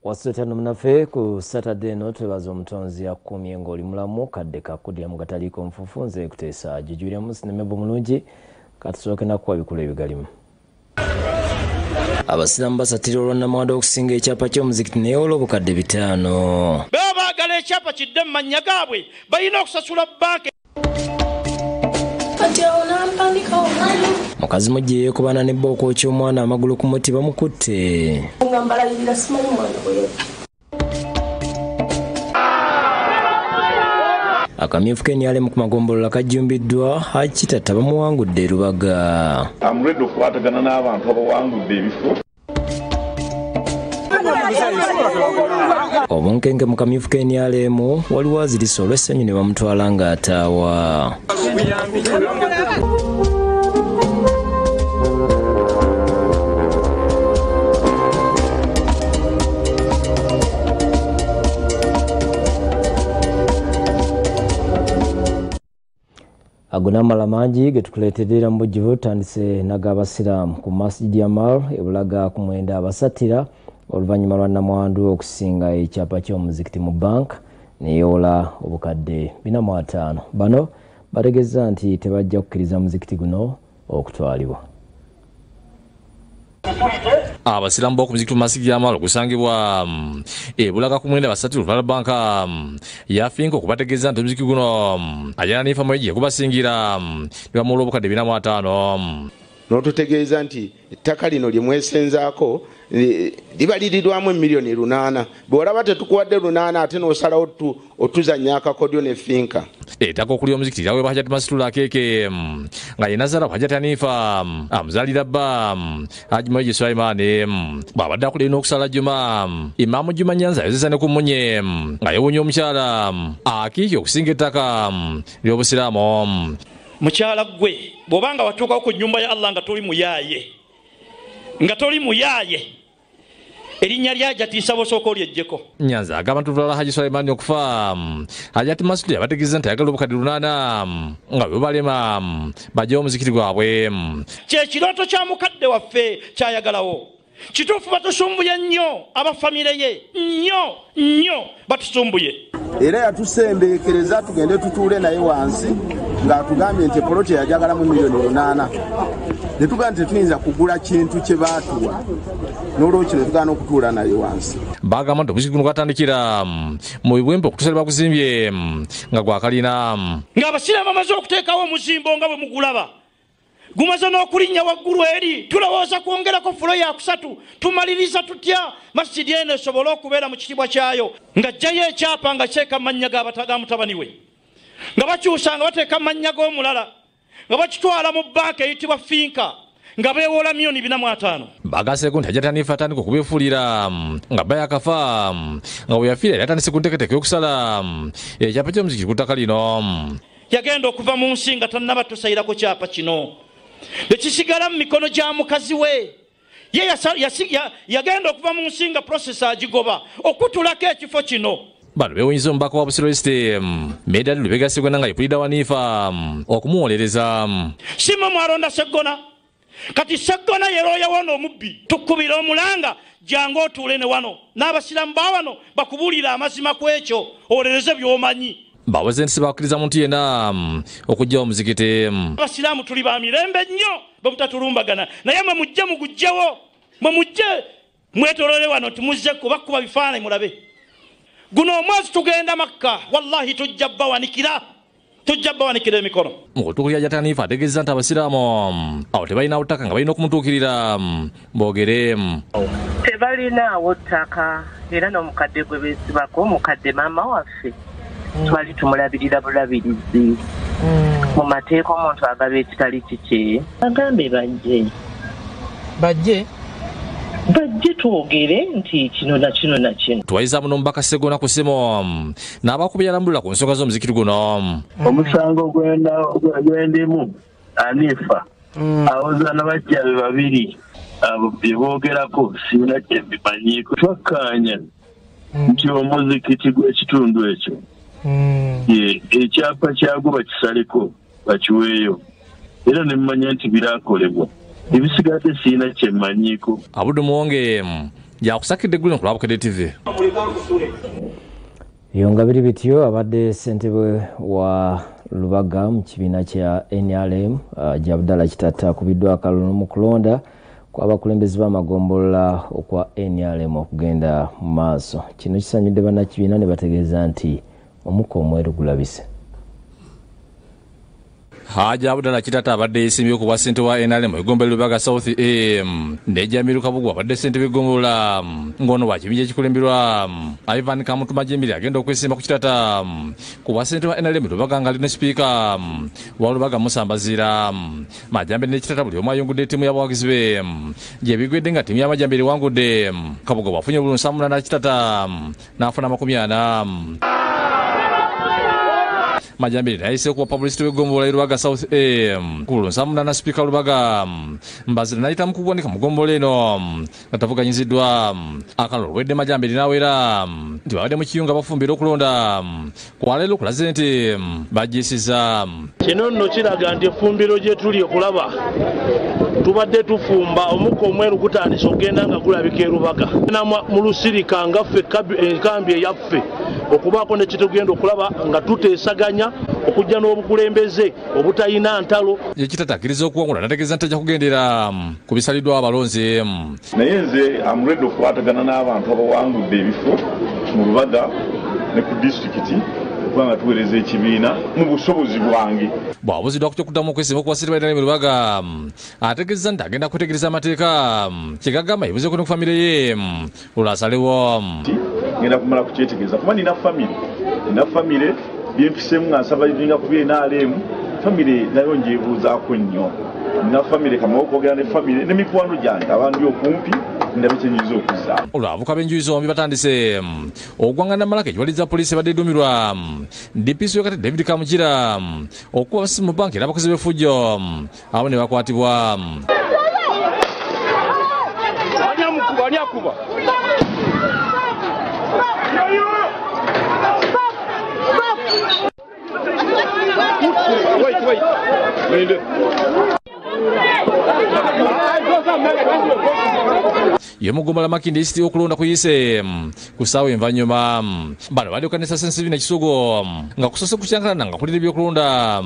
Wasitano mnafe ku Saturday no twebaza omutonzi akumye ng'oli mulamu kadde kakudya mu kataliko mfufunze kuteesa jujulya musineme bulungi katusooke nakuwa bikulu ebigalimu. Abasiramu basatira olwa Namwandu okusinga ekyapa ky'omuzikiti naye olw'obukadde 5. Baagala ekyapa kidde mu mannya gaabwe balina okusasula Bbanka. Mukazi mujje yeekubana ne bbooko ky'omwana amagulu ku muti bamukutte. Akamyufu k'enyalemu ku magombolola kajjumbiddwa Hakitata bamuwangudde Lubaga. Amuredde okukwatagana n'abantu abawangudde ebifo. Obunkenge mu kamyufu k'enyalemu waliwo azirisa olw'essanyu ne bamutwala ng'ataawa. Agunamala mangi getukuleetera mu bujjuvu tandise n'ag'abasiraamu ku Masjid Amal ebulaga ku mwenda abasatira oluvannyuma lwa Namwandu okusinga ekyapa ky'omuzikiti mu Bbanka neyola obukadde 405. Bano bategeeza nti tebajja kukkiriza muzikiti guno okutwalibwa. Abasiramu b'oku muzikiti mu Masjid Amal okusangibwa ebulaga ku mwenda abasatira oluvannyuma lwa Bbanka yafinka okubategeeza nti omuzikiti guno ajana n'enfaamu egiye kubasingira ne bamuwola obukadde 405. N'otutegeeza nti ettaka lino lye mwesenzaako libalirirwamu emiliyoni 800. Bw'olaba tetukuwadde 800 ate n'osalawo otuzannya akakodyo ne finka. Ettaka okuli omuzikiti lyaweebwa Hajjati Masitula Akeeke nga ye Nazara Hajjati Hanifa amuzaalira bba Haji Mohamed Sulaiman bw'abadde akulira n'okusala Juma Imaamu Juma Nyanza yozesa ne ku munye nga yewunya omukyala akiiki okusinga ettaka ly'obusiraamu. Mukyala gwe bw'obanga watuukawo ku nnyumba ya Allah nga toli muyaaye erinnya lya Hajjati Isabosooka olyejjeko. Nyanza agamba nti oluvala Haji Sulaiman okufa Hajjati Masitula yabategeeza nti ayagala obukadde 800 nga bwe balema bajja omuzikiti gwabwe. Kyekirooto kya mukadde waffe kyayagalawo. Kituufu batusumbuye nnyo abafamire ye nnyo batusumbuye. Era yatusembeekereza tugende tutuule naye wansi ng'atugambye nti poloti yajagala mu miliyoni 800. Ne tugamba nti tetuyinza kugula kintu kye baatuwa n'olwekyo ne tugaana okutuula naye wansi. Bagamba nti omuzikiti guno gwatandikira mu bibwempe okutuusa baguzimbye nga gwakalina. Ng'abasiraamu bamaze okuteekawo omuzimbo nga bwe mugulaba gumaze n'okulinnya waggulu eri tulowooza kwongerako fulo ya 3 tumaliriza tutya masjidi eno esobole okubeera mu kitiibwa kyayo ng'ajjayo ekyapa nga kyeka amannya ga mutabani we nga bakyusa nga bateeka amannya g'omulala nga bakitwala mu Bbanka eyitibwa finka nga beewola miliyoni 405. Bagaseeko nti Hajjati Hanifa atandika okubeefuulira nga bba yakafa nga bwe yafiira yali atandise ku nteeketeeka y'okusala ekyapa ky'omuzikiti ku ttaka lino. Yagenda okuva mu nsi nga tannaba tusayirako kyapa kino nekisigala mu mikono gya mukazi we. Ye yagenda okuva mu nsi nga prosesa agigoba okutulako ekifo kino. Bano beewunyiza omubaka wa Busiro East Medali Lubegasigona nga yepulira Hanifa okumuwolereza. Sima mwalonda Seggona kati Seggona yero yawona omubbi tukubira omulanga jangu otuule ne wano n'abasiraamu ba wano bakubuulira amazima ku ekyo olereze by'omanyi. Bawoze nti bakkiriza muntu yenna okujja omuzikiti. Abasiraamu tuli ba mirembe nnyo bwe butatulumbagana naye mwe mujje mugujjewo mwe mujje mwetolole wano timuzze kubakuba bifaananyi mulabe. Guno omwezi tugenda Makka wallahi tujja bbawanikira emikono. Okutuukirira Hajjati Hanifa ategeeza nti abasiraamu awo tebalinawo ttaka nga balina okumutuukirira boogere. Tebalinaawo ttaka era n'omukadde gwe beesibako omukadde maama waffe twali tumulabirira bulabirizi mu mateeka omuntu agaba ekitali kiki agambe bajje twogere nti kino na kino. Twayizaamu n'omubaka Seggona ku ssimu n'abakubi yalambulira ku nsonga z'omuzikiti guno. Omusango gwendimu Hanifa awoza n'abajjabe babiri abo bye boogerako sirina kye mbimanyiiko. Twakkaanya nti omuzikiti gw'ekitundu ekyo ekyapa kyagwo bakisaleko bakiweeyo era ne mmanya nti biraakolebwa. Ebisigadde sirina kye mmanyiiko. Abuddu Muwonge yakusakidde Guli ku Bukedde TV. Yonga biri bityo abadde ssentebe wa Lubaga mu kibiina kya NRM Jabdala Kitata akubiddwa akalulu mu kulonda kw'abakulembeze b'amagombolola okwa NRM okugenda mu maaso. Kino kisanyudde bannakibiina ne bategeeza nti omukka omweru gulabise. Haja Abdala Kitata abadde yeesimbye ku bwa ssente wa NRM egombolola Lubaga South Nejamiru Kabugu abadde ssentebe egombolola ng'ono bwa kibinja ekikulemberwa Ivan Kamuntu Majembiri agenda okwesimba ku Kitata ku bwa ssente wa NRM Lubaga nga ali ne sipiika wa Lubaga Musambazira Majambiri ne Kitata buli omu ayungudde ttiimu y'abawagizi be gye bigwedde nga ttiimu y'Amajambiri ewangudde. Kabugu bwafunye obululu 78 Kitata n'afuna 40. Majambiri nayise kuwa publicity w'egombolola Lubaga South ku Lusamuna na speaker Lubaga Mbazira nayita mu kuboneka mu ggombolola eno nga tavuganyiziddwa akalulu wedde Majambiri n'awera nti babadde mu kiyunga bafumbira okulonda kwaleero kulaze nti bajjisiza. Kino nno kiraga nti effumbiro gye tuli okulaba tubadde tufumba omukka omweru gutandise okugenda nga gulabika e Lubaga mu lusirika ngaffe enkambi eyaffe okubaako ne kitugenda okulaba nga tuteesaganya okujja n'obukulembeze obutalina ntalo. Ye Kitata akkiriza okuwangula nategeeza nti ajja kugendera ku bisaliddwa abalonzi. Naye nze amuredde okukwatagana n'abantu abawangudde ebifo mu Lubaga ne ku disitulikiti kubanga tuweereza ekibiina mu busobozi bwange. Bw'abuuziddwa ku kyokuddamu okwesimba ku bwa ssentebe mu Lubaga ategeeza nti agenda kutegereza amateeka kyegagamba yebuzeeko ne ku famire ye olwasalewo. Ngenda kumala kukyetegereza kuba nina famire byempisemu nga nsaba ibinga ku NRM famire nayo njebuuzaako nnyo. Nina famire kamawo kwogera ne famire ne mikwano gyange abandi okumpi ndabe kyenyinza okuzza. Olwavuka b'enjuyi zombi batandise ogwangana malaka ekiwaliza poliisi badde edduumirwa DPC Kati David Kamukira okuba abasimu mu Bbanka era abakozi b'effujjo abo ne bakwatibwa. Yemugombolola Makindi East okulonda kuyise ku ssaawa envanyuma bano baddekanisa Sensibina Kisugo nga kusose kukyankalana nga kulira ebyokulonda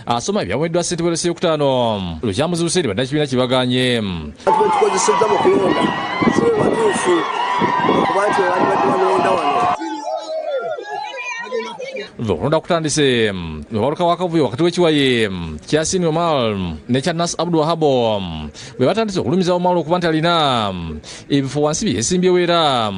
asoma ebyaweddwa ssente bwelesi yokutaano lukyamuzi Luseeri bannakibiina kibaganye. Tukozesezza mu kulonda sibe batuufu kuba nti balibadde balonda wano okulonda kutandise lwabaluka wakavuyo wakati w'ekiwayi kya Sini Omar ne kya Nas Abdul Wahabo bwe batandise okulumiza Omar okuba nti alina ebifo wansi bye yeesimbyewo era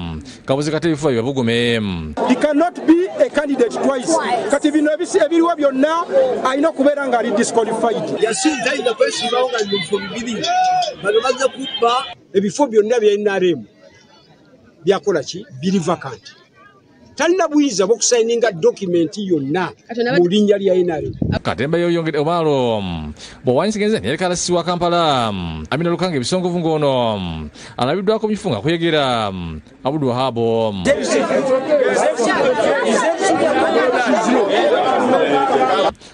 kabuzi kate ebifo byebabugume. He cannot be a candidate twice. Kati bino ebiriwo byonna alina okubeera nga ali disqualified. yasinze alina kwesimbawo nga ebifo bibiri bano bazze kubba ebifo byonna bya NRM byakola ki biri vacant. Talina buyinza bw'okusayininga dokimenti yonna mu linnya lya NRM. Katemba yoyongedde Omaro bw'owanyisigenzza neyalekalasisi wa Kampala Amina Lukanga ebisongovu ng'ono alabiddwako mu kifo nga kuyegera Abdul Wahabo.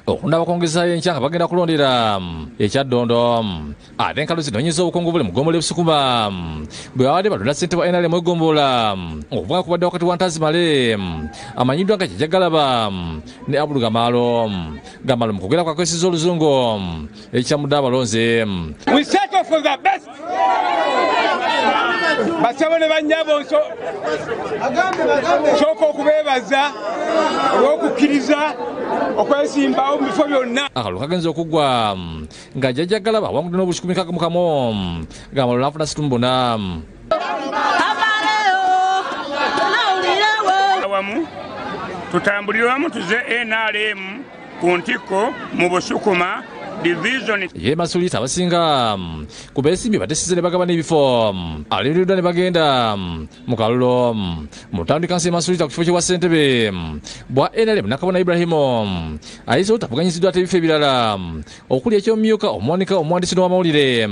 Okulonda bakongezayo enkya nga bagenda kulondera ekyaddondo ate enkalu zinoonyeza obukongo buli mu ggombolola Ebusukuma bwe babadde balonda ssente wa NRM egombolola okuvuga kubadde wakati wa Ntazimale amanyiddwa nga Eyagala ne Abdul Gamalo mu kugera kwakwesiza oluzungu ekikyamudde abalonzi. We settle for the best. Basabo ne bannyabo sooka okubeebaza olw'okukkiriza okwesimbawo mu bifo byonna. Akalulu kagenza okuggwa nga Eyagala awangudde n'obushukumi 11 Gamalo n'afuna 64. Tutambulire wamu tuze NRM ku ntikko mu Busukuma division. Ye Masulita abasinga ku beesimbi batesize ne bagabana ebifo aliriddwa ne bagenda mu kalulu mu tandika nsi Masulita ku kifo kye wa ssentebe bwa NRM Nakabona Ibrahimu ayise otavuganyiziddwa ate ebifo ebirala okuli ekyomumyuka omuwanika omuwandiisi n'owamawulire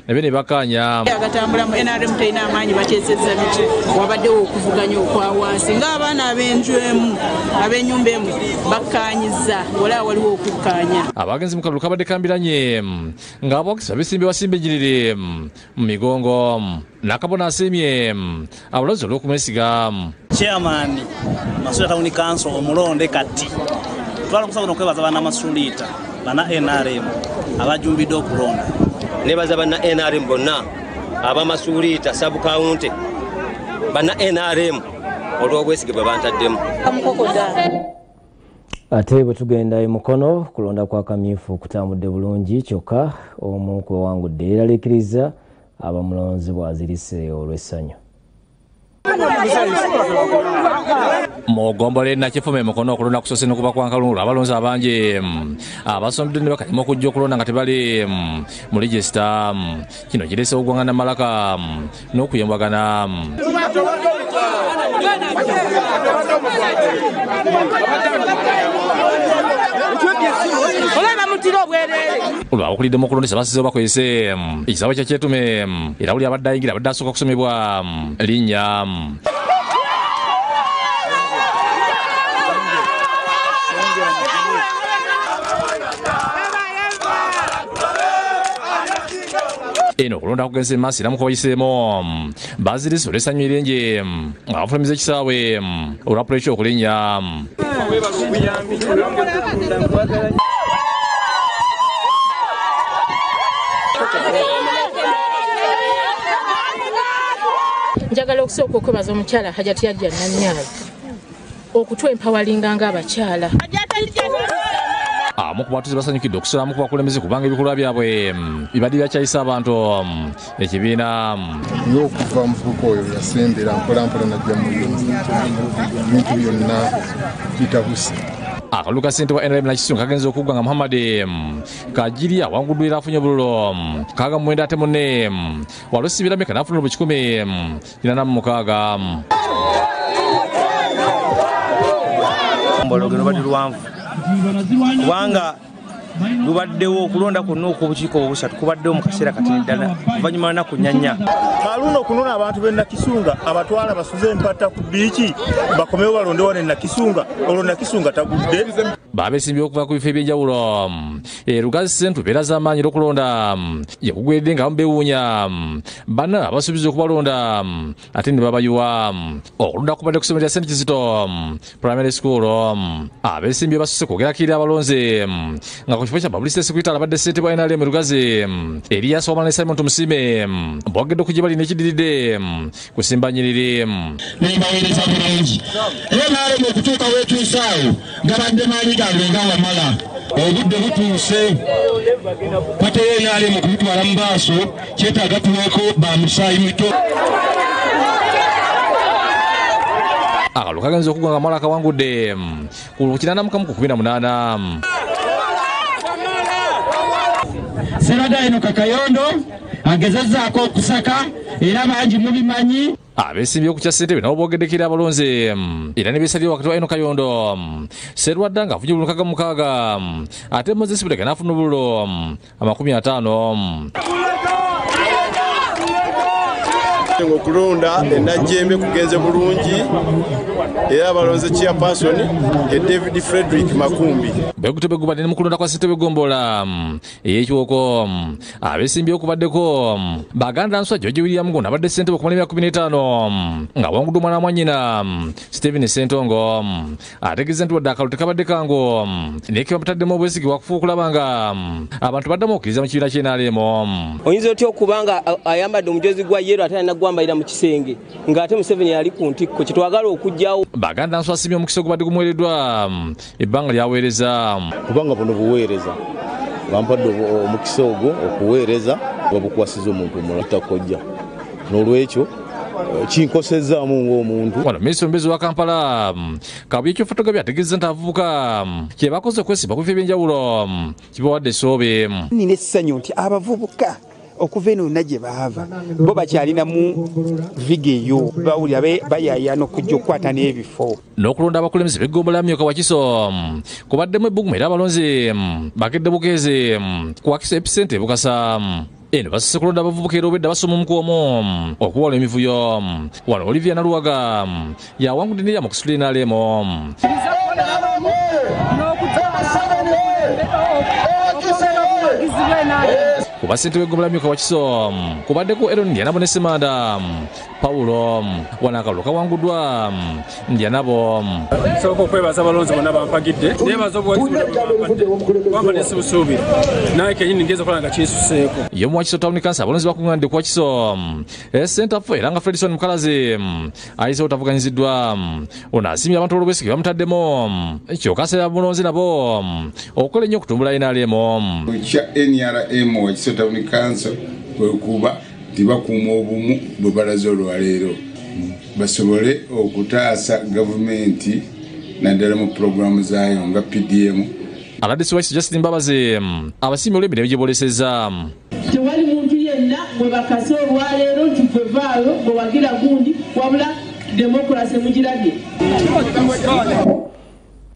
nabyo ne bakkaanya. Agatambula mu NRM talina amaanyi bakyesezza biki wabaddewo okuvuganya okwa wansi ng'abaana ab'enju emu ab'ennyumba emu bakkaanyizza wala waliwo okukkaanya. Abagenzi mu kalulu kabadde babadde kambiranye ng'abawakisi babesimbe basimbe enjiriri mu migongo nakabona asiimye abalozi olw'okumwesiga. Chairman Masuuliita Town Council omulonde kati twala kusaba okwebaza bannamasuuliita bana NRM abajumbidde okulonda. Nebaza banna NRM bonna abamasuuliita sub county banna NRM olw'obwesige bwe bantaddemu. Ate bwe tugenda e Mukono kulonda kwa kamyufu kutambudde bulungi kyokka omu ku bawangudde yeeraliikiriza abamulonzi bwazirise olw'essanyu. Mugombole nakifume Mukono okulonda kusose n'okuba kwa nkalungu abalonzi abangi abasombedde ne bakalimu okujja okulonda nga tebali mu regisita. Kino kireesewo ogwangana malaka n'okuyembagana. Olwabukulidde mu kulondesa basizewo bakozese ekisabo kyekyetume era buli abadde ayingira abadde asooka okusomebwa linnya. Eno okulonda kugenze maaso era mukubayiseemu bazirise olw'essanyu ery'enje abafulumiza ekisaawe olwa puleesha okulinnya. Njagala okusooka okwebaza omukyala Hajati Yajja Nanyaazi okutwempawalinga ng'abakyala. Amu ku batuuze basanyukidde okusulamu ku bakulembeze kubanga ebikolwa byabwe bibadde byakyayisa abantu ekibiina. Okuva omuvubuka oyo yasembera mpolampola najja mu bintu byonna bitabuse. Akalulu ka ssente wa NRM Nakisungu kagenza okuggwa nga Muhammad Kajiri awanguddwa era afunye obululu kaga mu 9 ate munne walosibira meka n'afuna mu 186. Mbologero badi luwanvu kubanga lubaddewo okulonda kwonna okw'obukiiko obusatu kubaddewo mu kaseera katono ddala oluvannyuma lw'ennaku 4. Kaluno okunona abantu b'e Nakisunga abatwala basuze empata ku biiki bakomewo balonde wano e Nakisunga olwo Nakisunga tagudde. Babeesimbyewo okuva ku bifo eby'enjawulo Lugazi Central mbeera z'amaanyi olw'okulonda yekugweredde nga beewuunya banna abasuubiza okubalonda ate ne babayiwa. Okulonda kubadde ku ssomero lya St. Kizito Primary School. Abeesimbye basuse kwogerakirira abalonzi nga ku kifo kya Publicity Secretary abadde ssentebe wa NRM Lugazi Elias Wamala ne Simon Tumusime bwagedde okugibali n'ekidiridde kusimba nnyiriri. Nembaweereza bulungi NRM okutuuka weetuusaawo gabadde maanyi gange nga Wamala obudde butuuse pateyo NRM okubitwala mu maaso kyetaaga tuweeko bamusaayi mito. Akalulu kagenza okuggwa nga Mwala kawangudde ku 85-18. Serada eno Kakayondo agezezzaako okusaka era bangi mubimanyi. Abeesimbye ku kya ssentebe nabo boogeddekera abalonzi era ne beesalira wakati wa eno Kayondo Serwadda ng'afunye obululu 6 ate Moses Budega n'afuna obululu 50. Okulonda enajjembe kugenze bulungi era abalonze chairperson ye David Frederick Makumbi. Begutebe gubadde ne mukulonda kwa ssentebe Gombola eyekiwoko abeesimbye okubaddeko baganda nswa George William Ngunda abadde ssentebe okumala emyaka 15 nga wanguddwa omwana wa mwannyina Stephen Sentongo ategeeza nti wadde akalulu tekabadde kangu naye kebamutaddemu obwesige wakufuuka okulaba nga abantu baddamu okkiriza mu kibiina ky'NRM. Oyinza otya okubanga ayambadde omujozi gwa yero ate nagwambalira mu kisenge ng'ate Museveni yali ku ntikko kyetwagala okujjawo. Baganda nswa asimye omukisa ogubadde gumuweereddwa ebbanga lyaweereza kubanga buno buweereza bampadde omukisa ogwo okuweereza wabukwasiza omuntu omulala takojja n'olwekyo kinkosezaamu ng'omuntu. Wano minisitule omubeezi wa Kampala Kabuye Kyofotogabye ategeeza nti abavubuka kye bakoze okwesimba ku bifo eby'enjawulo kibawadde essobe. Nina essanyu nti abavubuka okuva eno yonna gye baava bo bakyalina mu viga eyo bawulira bayayaana okujja okukwata n'ebifo. N'okulonda abakulembeze b'eggombolola Myuka Wakiso kubaddemu ebbugumu era abalonzi bakedde bukeeze ku Wakiso Epicenter Bukasa. Eno basise kulonda abavubuka era obwedda basoma omukuomu okuwala emivuyo. Wano Olivia Naluwaga yawangudde n'erya mu kusitula NRM. ku basente b'eggomero myuka Wakiso kubaddeko Aaron Ndyanabo ne Semanda Paulo Wanakalu kawanguddwa Ndyanabo sooka okwebaza abalonzi bonna bampagidde nebaza obuwagisiwamba nesibusuubira naye kenyini ngeza okola nga kinsuseeko ye mu Wakiso Town Council abalonzi bakuŋŋaanidde ku Wakiso Center for era nga Fredison Mukalazi ayise otavuganyiziddwa ono asiimye abantu olw'obwesige bamutaddemu kyokka asabye abulonzi nabo okukola ennyo okutumbula NRM kya NRM Wakiso Town Council kwekuba tibakuuma obumu bwe balaze olwaleero basobole okutaasa gavumenti naddala mu puroguramu zaayo nga PDM. Aladisi Wakiso Justin Mbabazi abasiimye olw'emirimu gye boolesezza. Tewali muntu yenna bwe bakase olwaleero nti gwe vaayo gwe wagira gundi wabula demokrasi mugirabye.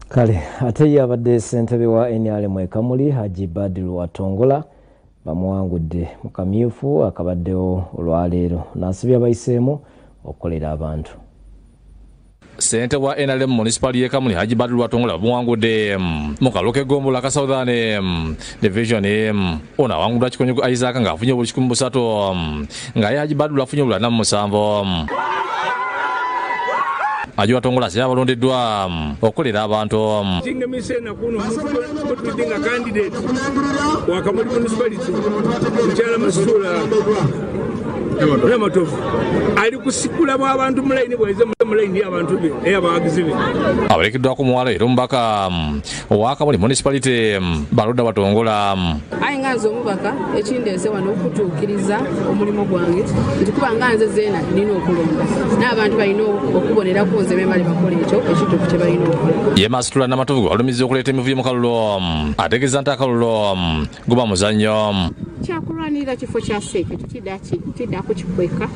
Kale ate ye abadde ssentebe wa NRM Kamuli Haji Badiru Watongola bamuwangudde mu kamyufu akabaddewo olwaleero n'asabye abayiseemu okukolera abantu. Sente wa NRM municipal ye Kamuli Haji Badiru Watongola bamuwangudde mu kalulu k'eggombolola ka Southern Division ono awangudwa Kikonyogo Isaac ng'afunye obuli 13 nga ye Haji Badiru afunye obuli 47. Haji Watongola asabye abalondeddwa okukolera abantu. Kingemisena kuno mutudinga candidate wa Kamuli municipality Mchala Masula Ramatofu ali kusikula abantu mulaini bweze mulaini abantu be eyabagizi be aberekeddwa ku mwalo era omubaka wa Kamuli municipality Baluda Watongola ayinga nze omubaka ekindeese wano okutuukiriza omulimu gwange nti kuba nga nze zeena nina okulonda n'abantu balina okubonera ku nze bemale bakola ekyo ekituufu kye balina okukola. ye Masitula Namatovu walumizza okuleeta emivuyo mu kalulu ategeeza nti akalulu guba muzannyo kyakulwanirira kifo kya seeke tutidda kukikweka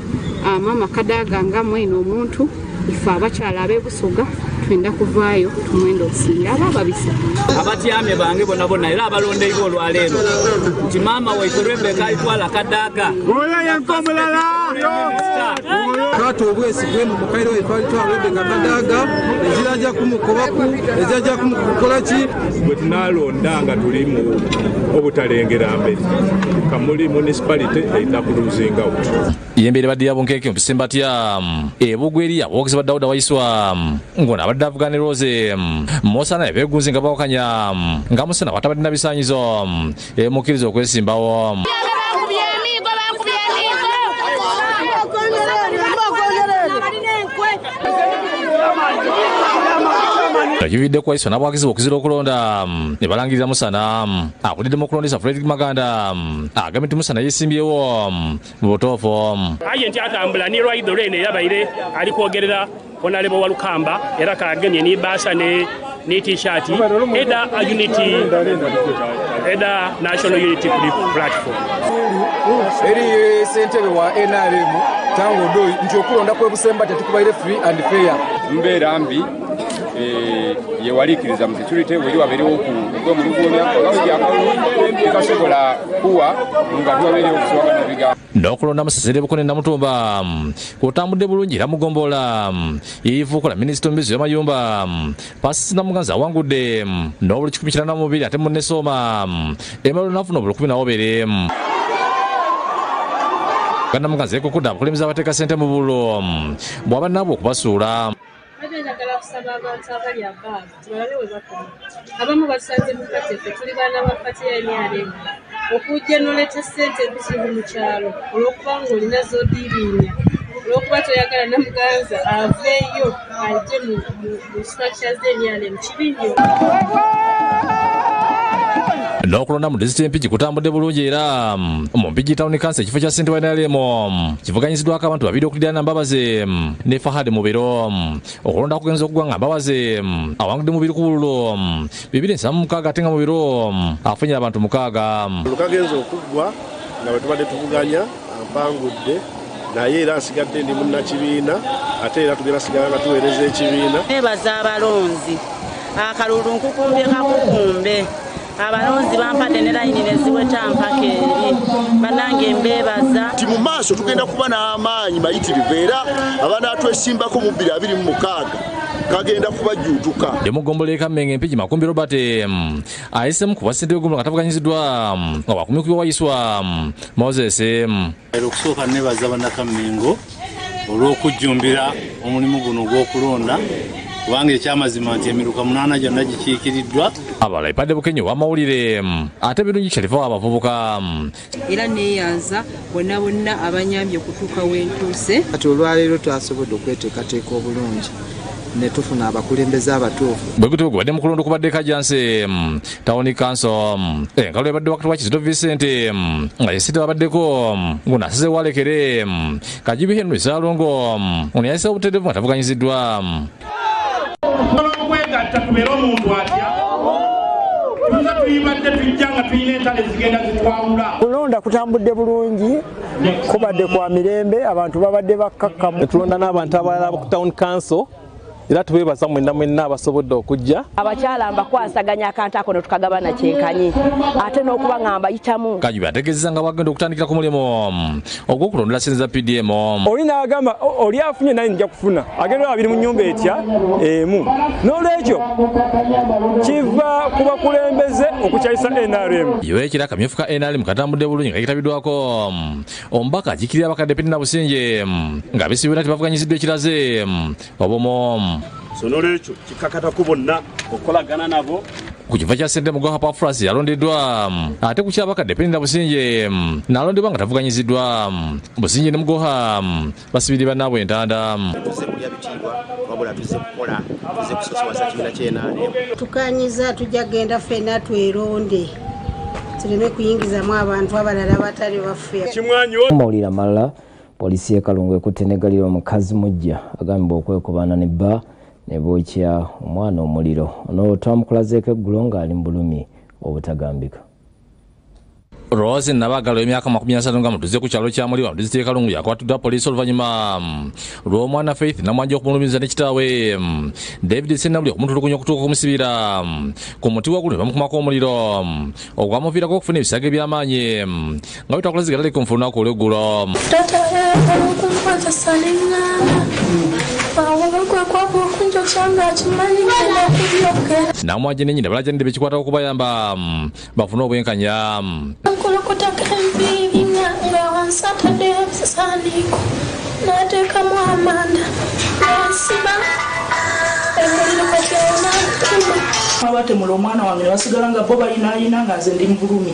mama Kadaga nga mwene omuntu ife abakyala ab'ebusoga twenda kuvaayo tumwenda okusinga aba babisa abatyamye bange bonna bonna era abalondeibwa olwaleero nti maama waife Rebeka ayitwala Kadaga oyo yenkomulala kati obwesigwe mu mukaire waife ayitwala Rebeka Kadaga ezirajja kumukobaku ezirajja kumukola ki bwe tunalonda nga tuli mu obutalengera mbere Kamuli municipality eyina kuluzinga out yembere badde yabonkeeke mu Bisembatya ebugweri abogezi ba Dawuda Waiswa ngona abadde avugana Rose Mosana ebegunzi nga bawakanya nga Musana watabadde na bisanyizo emukiriza okwesimbawo Kividde kwa Waiswa n'abwagizi okuzira okulonda ne balangirira Musana akuliddemu okulondesa Frederick Maganda agambye nti Musana yeesimbyewo mu butuufu agenti atambula ni Rwaido Lene yabaire ali kwogerera Honorable Walukamba era kagemye ni basa ne t-shirt eda unity eda national unity platform eri sentebe wa NRM tango doi nti okulonda kwe Busemba tetukubaire free and fair mbeera mbi yewalikiriza mu security weri wabeerewo ku mulugoonya ekasobola kuwa nga tuwabeerewo okusiwagana bigambo n'okulonda Musasire Bukone Namutumba kutambudde bulungi era mugombola yeyivuukola minisita omubezi w'amayumba Pasisi Namuganza awangudde n'obuli 12 ate munnesooma emalo nafuna obuli 12 Namuganza ekukudde abakulembeze abateeka ssente mu bulo bw'aba nabo okubasuula. Njagala kusaba abantu abali abaavu tubalabe we bakoma abamu basanze mu katefe tuli baana ba pati ya NRM okujja n'oleeta ssente ebizibu mu kyalo olw'okuba ng'olina z'odiirinya olw'okuba toyagala Namuganza aveeyo ajje mu structures z'NRM kibi nnyo. N'okulonda mu disitulikiti empigi kutambudde bulungi era mu Mpigi Town Council ekifo kya ssente wa NRM kivuganyiziddwako abantu babiri okuliddana Mbabazi ne Fahad Mubero okulonda kugenza okugwa nga Mbabazi awangudde mu 2 ku bululu 276 ate nga Mubero afunye abantu 6 lukagenza okuggwa nga bwe tubadde tuvuganya ampangudde naye era nsigadde ndi munnakibiina ate era tugenda sigala nga tuweereza ekibiina. Nebaza abalonzi akalulu nkukumbe kakukumbe abalonzi bampadde ne layini ne ziweta mpaka eri banange mbeebaza nti mu maaso tugenda kuba n'amaanyi mayitirivu era abaana atwesimbako mu 2026 kagenda kubajjuutuka. Demugomboleka Menge Mpigi Makumbi Robert ayisemu ku bwasente bw'eggulu nga tavuganyiziddwa nga wakumi ku wayiswa Moses. Okusooka nebaza bannakamengo olw'okujjumbira omulimu guno ogw'okulonda kubanga ekyamazima nti emiruka 8 gyonna gikiikiriddwa. Abalala ipadde bukenye w'amawulire ate birungi Sharifa w'abavubuka era neeyanza bonna bonna abanyambye okutuuka w'entuuse. Kati olwaleero twasobodde okweteekateeka obulungi ne tufuna abakulembeze abatuufu. Bwe gutyo gubadde mu kulonda kubadde Kajjansi Town Council enkalu ebadde wakati wa Kizito Vincent nga yesite babaddeko nguno asize walekere Kajibi Henry Ssalongo ono yayisa obuteedevu nga tavuganyiziddwa. Okwegatta tubeere omuntu atya tuza tuyibadde tujja nga tulina entale zigenda zitwawula. Kulonda kutambudde bulungi kubadde kwa mirembe abantu babadde bakkakkamu. Tulonda n'abantu abalala ku Town Council era tubeebaza mwenna abasobodde okujja. Abakyala mbakwasaganya akantu ako ne tukagabana kyenkanyi ate n'okuba nga mbayitamu. Kajubi ategeezezza nga bagenda okutandikira ku mulimu ogw'okulondera ssente za PDM. Oli n'agamba oli afunye naye nja kufuna agenda abiri mu nnyumba etya emu. N'olwekyo kiva ku bakulembeze okukyayisa NRM. Yoekira akamyufu ka NRM katambudde bulungi nga kitabiddwako omubaka ajikirira abakadde Penina Businje nga besibira tibavuganyiziddwa ekiraze obomo. Sonolekyo kikakatako bonna okolagana nabo ku kiva kya ssente Mugoha Pafras yalondeddwa ate ku kyabakadde Penina Businje n'alondebwa nga tavuganyiziddwa. Businje ne Mugoha basibiri bannaabwe entanda. Tukanyiza tujja genda ffenna tweronde tuleme kuyingizamu abantu abalala batali baffe. Amawulire amalala poliisi y'e Kalungu ekutte n'eggalira omukazi mujja agambibwa okwekubana ne bba ne bookya omwana omuliro. Ono twamukulazeeko eggulo ng'ali mu bulumi obutagambika. Rose Nabagalo emyaka 30 nga mutuze ku kyalo kya Muli wa disitulikiti Kalungu yakwatiddwa poliisi oluvannyuma lw'omwana Faith Namwandu okumulumiza ne kitaawe David Senabuli okumutulugunya okutuuka okumusibira ku muti waggulu ne bamukumako omuliro ogwamuviirako okufuna ebisage by'amaanyi nga bitakulazigala ku nfunaku olw'eggulo. Namwaje ne nnyina balajjanidde bekikwata okubayamba bafune obwenkanya. Kulokota kembi nga Saturday saliko nateka mu amanda nasiba emuliro kati onatuma abatemula omwana wange basigala nga bo balina nga nze ndi mu bulumi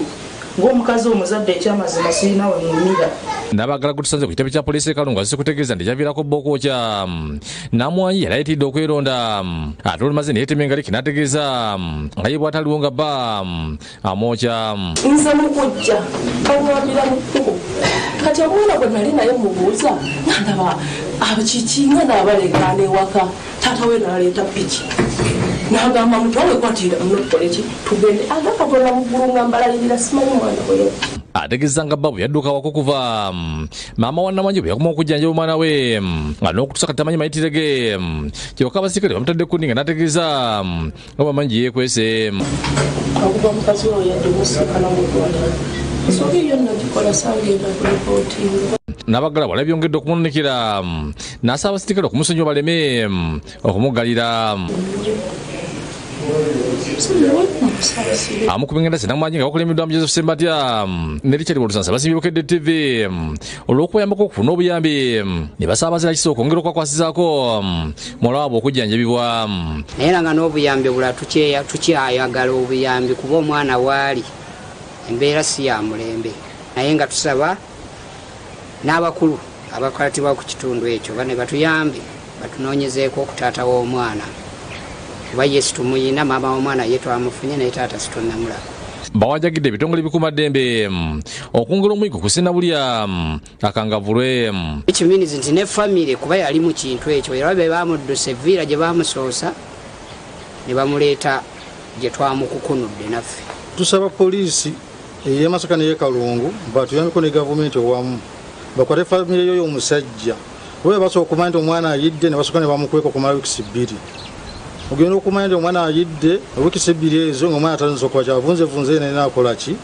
ng'omukazi omuzadde ekyamazima sirina we mumira. Nabagala gutusanze ku kitebe kya poliisi Kalungu azise kutegeeza nti kyaviirako bookokya Namwanyi yali ayitidde okweronda ate olumaze ne yeetema engaliki n'ategeeza nga ye bw'ataliwo nga bba amwokya. Nze mukujja banyambira mu kkubo kati omwana gwe nali naye mubuuza nandaba abakikinga n'abaleekaana ewaka taata we n'aleeta piki n'agamba mutwale kwatira munokoleki tugende agakagona mu ggulu nga mbalayirira simanyi mwana we. Ategeeza nga bba bwe yadduka wako kuva maama wa Namwanyi bwe yakoma okujjanjaba omwana we nga n'okutuusa kati tamanyi mayitire ge kyokka abasirikale bamutadde ku nninga n'ategeeza nga bamanyi yeekwese. Akuba mukazi oyo yadde musinkana mu ddwaliro sobi yonna gikola sangenda kuripootinga. Nabagala bwala byongedde okumununikira n'asaba abasirikale okumusonyiwa baleme okumugalira. Amukubingenda Namwanyi nga bakulembedwa mu Joseph Sembatya ne Richard Bolusansa basimbi Bukedde TV olw'okuyambako okufuna obuyambi ne basaba abazira kiso okwongera okwakwasizaako muwala waabwe okujjanjabibwa. Naye nga n'obuyambi obulala tukyayagala obuyambi kuba omwana waali embeera si ya mulembe naye nga tusaba n'abakulu abakwatibwa ku kitundu ekyo bane batuyambe batunoonyezeeko okutaata w'omwana kuba Yesu tumuyina maama w'omwana ye twamufunye naye taata situnamulaba. Bawajagidde ebitongole bikuumaddembe okwongera omuyiko ku Ssenabulya akangavulwe. Ekiminizi nti ne famire kuba yali mu kintu ekyo era be bamuddusa evviira gye bamusoosa ne bamuleeta gye twamukukunudde naffe. Tusaba poliisi ey'e Masaka n'ey'e Kalungu batuyambeko ne gavumenti owamu bakwate famire yo y'omusajja we basobola okumanya nti omwana ayidde ne basooka ne bamukweka okumala wiikisi 2. Ogenda okumanya nti omwana ayidde wiikisi 2 ezo ng'omwana atandise okuba kyavunzevunze naye naakola ki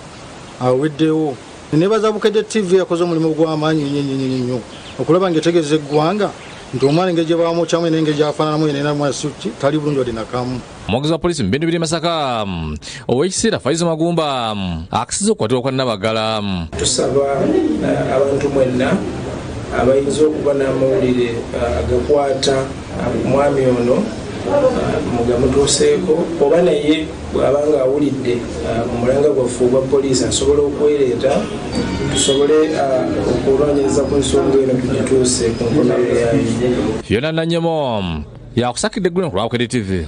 aweddewo. Nebaza Bukedde TV yakoze omulimu gw'amaanyi nnyo okulaba ng'etegeeza eggwanga nti omwana engeri gye bamucamu n'engeri gy'afaananamu yenenamwasuki tali bulungi wadde nakamu. Omwogezi wa poliisi mu bintu biri Masaka ow'ekiseera Faizo Magumba akisiza okukwatibwa kwa Nabagala. Tusaba abantu mwenna abayinza okuba n'amawulire agakwata omwami ono mugamutuuseeko oba naye bw'abanga awulidde omulanga gwaffe ogwa poliisi asobole okwereeta tusobole okunoonyereza ku nsonga eno tugituuse ku nkomerero yayo. Fiona Nanyemo yakusakidde eggulu ku Bukedde TV.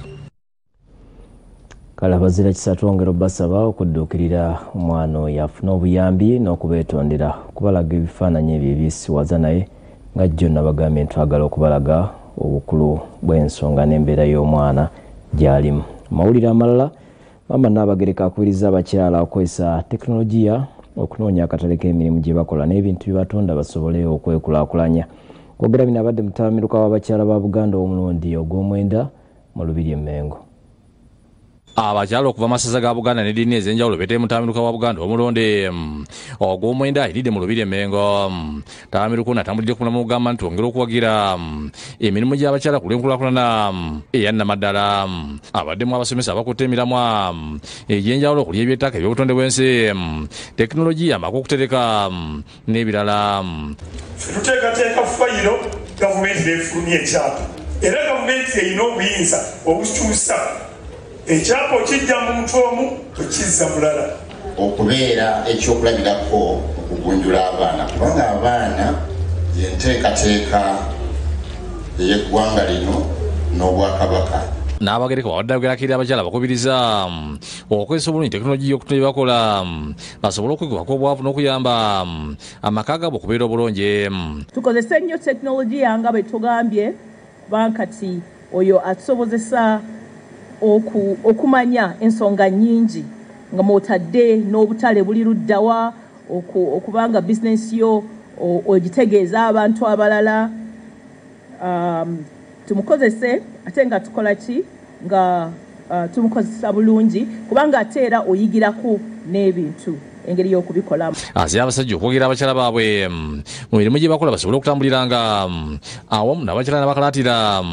Kale abazira kisatu ongera basaba okudduukirira omwana oyo afuna obuyambi n'okubeetondera okubalaga ebifaananyi ebyo ebisiwaza naye nga jjonna bagambye ntwagala okubalaga obukulu bw'ensonga n'embeera y'omwana gy'alimu. Mawulire amalala Maama Nnabagereka akubiriza abakyala okukozesa tekinologiya okunoonya akatale k'emirimu gye bakola n'ebintu bye batonda basobole okwekulaakulanya. Kwogera bino abadde mutamiruka w'abakyala ba Buganda omulundi ogw'omwenda mu Lubiri e Mengo. Abakyala okuva masaza ga Buganda n'eddiini ez'enjawulo beetee mutamiruka wa Buganda omulonde ogw'omwenda eridde mu Lubiri e Mengo. Mutamiruka ono atambulidde ku mulamu ogamba nti ongera okuwagira emirimu gy'abakyala ku lw'enkulaakulana eya nnamaddala. Abaddemu abasomesa abakutte emiramwa egy'enjawulo okuli eby'ettaka eby'obutonde bw'ensi tekinologiya amaka okutereka n'ebirala. Tuteekateeka fayiro gavumenti n'efulumya ekyapa era gavumenti erina obuyinza obukyusa ekyapa okijja muntu omu okizza mulala okubeera ekyokulabirako okugunjula abaana kubanga abaana yenteekateeka ey'eggwanga lino n'obwakabaka. Nnabagereka bawadde agerakirira abakyala bakubiriza okukozesa obulungi tekinologiya okutonda bakola basobole okwegobako obwavu n'okuyamba amaka gaabwe okubeera obulungi. Tukozese nnyo tekinologiya nga bwe tugambye kubanga kati oyo atusobozesa okumanya ensonga nnyingi nga mwotadde n'obutale buli luddawa okubanga bizinensi yo ogitegeeza abantu abalala. Tumukozese ate nga tukola ki nga tumukozesa bulungi kubanga ate era oyigirako n'ebintu engeri y'okubikolamu. Azira abasajja okwogerera abakyala baabwe mu mirimu gye bakola basobole okutambuliranga awamu n'abakyala n'abakalaatira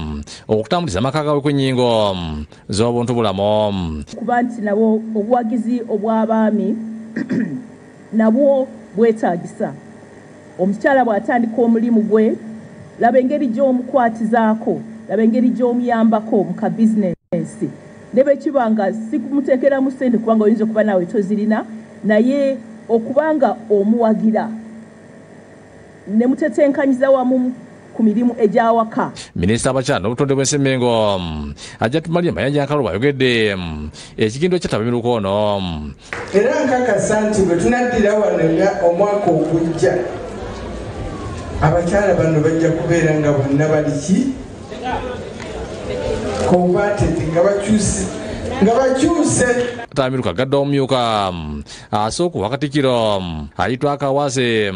okutambuliza amaka gaabwe kw'ennyingo z'obuntu bulamu. Kuba nti nabo obuwagizi obw'abaami nabwo bwetaagisa. Omukyala bw'atandika omulimu gwe laba engeri gy'omukwatizaako, laba engeri gy'omuyambako mu ka bizinensi. Ne bwe kiba nga si kumuteekeramu ssente kubanga oyinza okuba naawe tozirina, naye okubanga omuwagira ne mutetenkanyiza wamu ku mirimu egy'awaka. Minisita abakyala n'obutonde bw'ensi Mengo Hajjati Mariam Mayanja Nkalubo ayogedde ekigindo ky'atamiruka ono. Era nkakasa nti bwe tunaddira wano omwaka ogujja abakyala bano bajja kubeera nga bonna baliki konvatedi nga bakyuse. Tamiruka gadda omumyuka asooka wakatikiro ayitwa Akawaase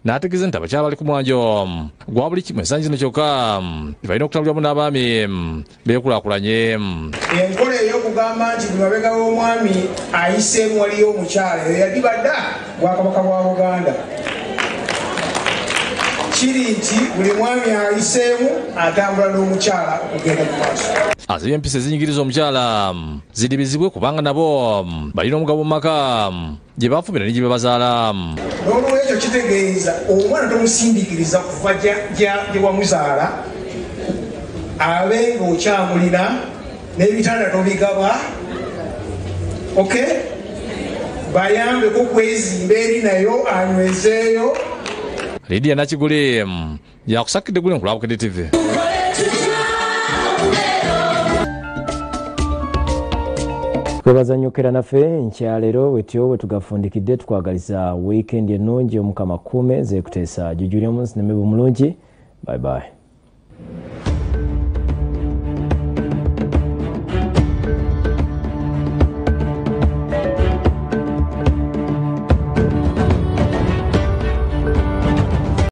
n'ategeeza nti abakyala bali ku mwanjo gwa buli kimu ensangi zino kyokka balina okutambuliramu n'abaami beekulaakulanye. Enkola ey'okugamba nti buli mabega w'omwami ayiseemu waliyo omukyala eyo yadibadda Bwakabaka bwa Buganda. Kiri nti buli mwami ayiseemu atambula n'omukyala okugenda mu maaso. Azibye empisa ezinyigiriza omukyala zidibizibwe kubanga nabo balina omugabo mu maka gye bafumira ne gye bazaala. N'olwekyo kitegeeza omwana tomusindiikiriza kuva gye wamuzaala abe ng'okyamulina n'ebitanda tobigaba. Bayambeko kwezimba eri nayo anywezeeyo. Lydia Nakiguli yakusakidde Guli ku Bukedde TV. Twebazanyukira naffe nkyalero wetyo bwe tugafundikidde tukwagaliza weekend ennungi omukama kuume zeekuteesa jujulya munsi ne mulungi. Bye bye.